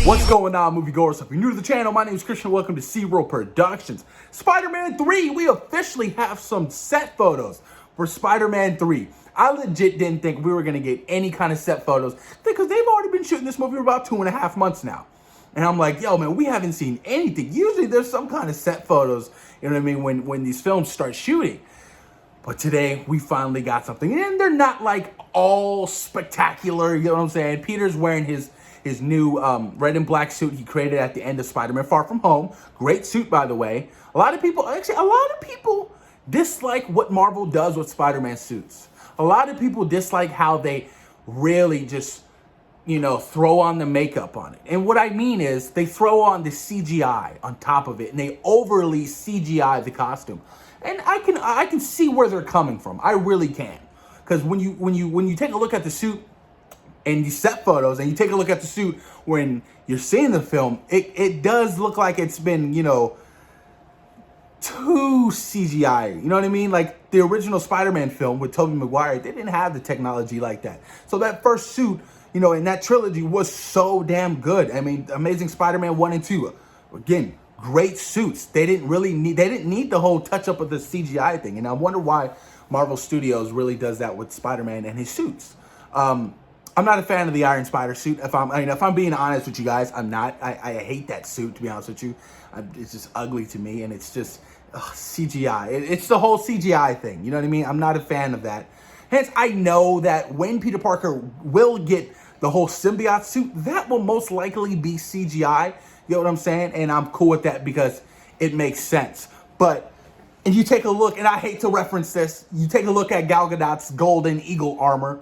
What's going on, moviegoers? If you're new to the channel, my name is Christian. Welcome to SeaWorld Productions. Spider-Man 3, we officially have some set photos for Spider-Man 3. I legit didn't think we were going to get any kind of set photos because they've already been shooting this movie for about 2.5 months now. And I'm like, yo, man, we haven't seen anything. Usually there's some kind of set photos, you know what I mean, when these films start shooting. But today, we finally got something. And they're not like all spectacular, you know what I'm saying? Peter's wearing his new red and black suit he created at the end of Spider-Man Far From Home. Great suit, by the way. A lot of people dislike what Marvel does with Spider-Man suits. A lot of people dislike how they really just, you know, throw on the makeup on it. And what I mean is they throw on the CGI on top of it and they overly CGI the costume. And I can see where they're coming from. I really can. Because when you take a look at the suit and these set photos, and you take a look at the suit when you're seeing the film, it does look like it's been, you know, too CGI. You know what I mean? Like the original Spider-Man film with Tobey Maguire, they didn't have the technology like that. So that first suit, you know, in that trilogy was so damn good. I mean, Amazing Spider-Man 1 and 2, again, great suits. They didn't need the whole touch up of the CGI thing. And I wonder why Marvel Studios really does that with Spider-Man and his suits. I'm not a fan of the Iron Spider suit. If I'm being honest with you guys, I'm not. I hate that suit, to be honest with you. It's just ugly to me, and it's just CGI. It's the whole CGI thing. You know what I mean? I'm not a fan of that. Hence, I know that when Peter Parker will get the whole symbiote suit, that will most likely be CGI. You know what I'm saying? And I'm cool with that because it makes sense. But, and you take a look, and I hate to reference this, you take a look at Gal Gadot's Golden Eagle armor.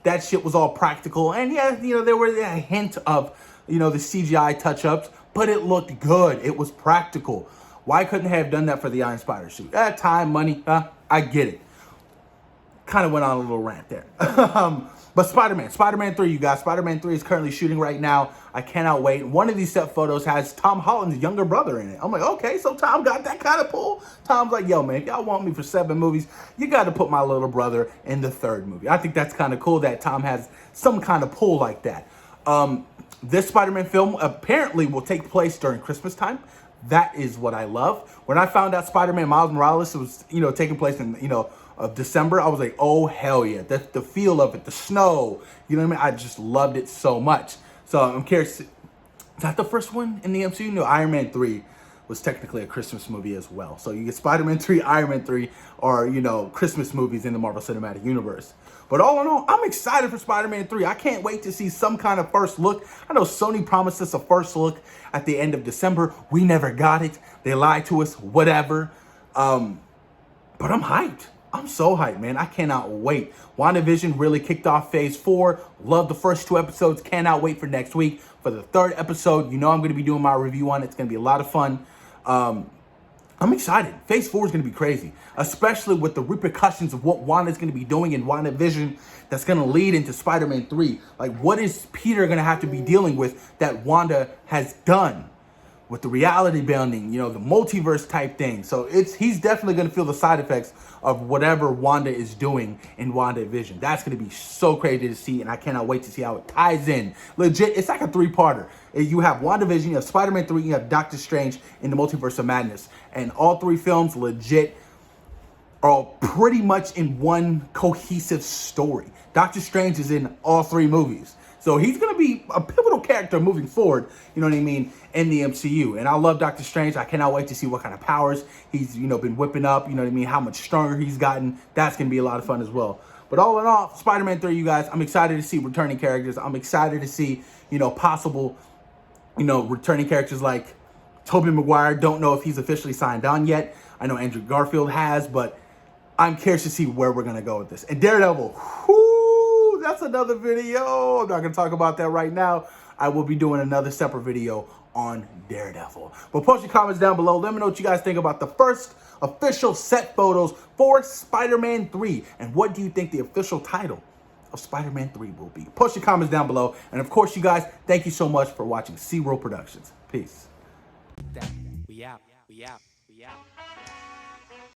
That shit was all practical. And yeah, you know, there were a hint of, you know, the CGI touch-ups, but it looked good. It was practical. Why couldn't they have done that for the Iron Spider suit? Time, money, I get it. Kind of went on a little rant there. But Spider-Man 3, you guys. Spider-Man 3 is currently shooting right now. I cannot wait. One of these set photos has Tom Holland's younger brother in it. I'm like, okay, so Tom got that kind of pull? Tom's like, yo, man, if y'all want me for 7 movies, you got to put my little brother in the 3rd movie. I think that's kind of cool that Tom has some kind of pull like that. This Spider-Man film apparently will take place during Christmas time. That is what I love. When I found out Spider-Man Miles Morales was, you know, taking place in, you know, of December, I was like, oh, hell yeah. The feel of it, the snow, you know what I mean? I just loved it so much. So I'm curious, is that the first one in the MCU? No, Iron Man 3 was technically a Christmas movie as well. So you get Spider-Man 3, Iron Man 3, or, you know, Christmas movies in the Marvel Cinematic Universe. But all in all, I'm excited for Spider-Man 3. I can't wait to see some kind of first look. I know Sony promised us a first look at the end of December. We never got it. They lied to us, whatever. But I'm hyped. I'm so hyped, man. I cannot wait. WandaVision really kicked off phase 4. Love the first 2 episodes. Cannot wait for next week. For the 3rd episode, you know I'm going to be doing my review on it. It's going to be a lot of fun. I'm excited. Phase 4 is going to be crazy, especially with the repercussions of what Wanda's going to be doing in WandaVision that's going to lead into Spider-Man 3. Like, what is Peter going to have to be dealing with that Wanda has done? With the reality bending, you know, the multiverse type thing. So he's definitely going to feel the side effects of whatever Wanda is doing in WandaVision. That's going to be so crazy to see, and I cannot wait to see how it ties in. Legit, it's like a 3-parter. You have WandaVision, you have Spider-Man 3, you have Doctor Strange in the Multiverse of Madness. And all 3 films legit are pretty much in one cohesive story. Doctor Strange is in all 3 movies. So he's going to be a pivotal character moving forward, you know what I mean, in the MCU. And I love Doctor Strange. I cannot wait to see what kind of powers he's, you know, been whipping up, you know what I mean, how much stronger he's gotten. That's going to be a lot of fun as well. But all in all, Spider-Man 3, you guys, I'm excited to see returning characters. I'm excited to see, you know, possible, you know, returning characters like Tobey Maguire. Don't know if he's officially signed on yet. I know Andrew Garfield has, but I'm curious to see where we're going to go with this. And Daredevil, that's another video. I'm not going to talk about that right now. I will be doing another separate video on Daredevil. But post your comments down below. Let me know what you guys think about the first official set photos for Spider-Man 3. And what do you think the official title of Spider-Man 3 will be? Post your comments down below. And of course, you guys, thank you so much for watching SeaWorld Productions. Peace. We out.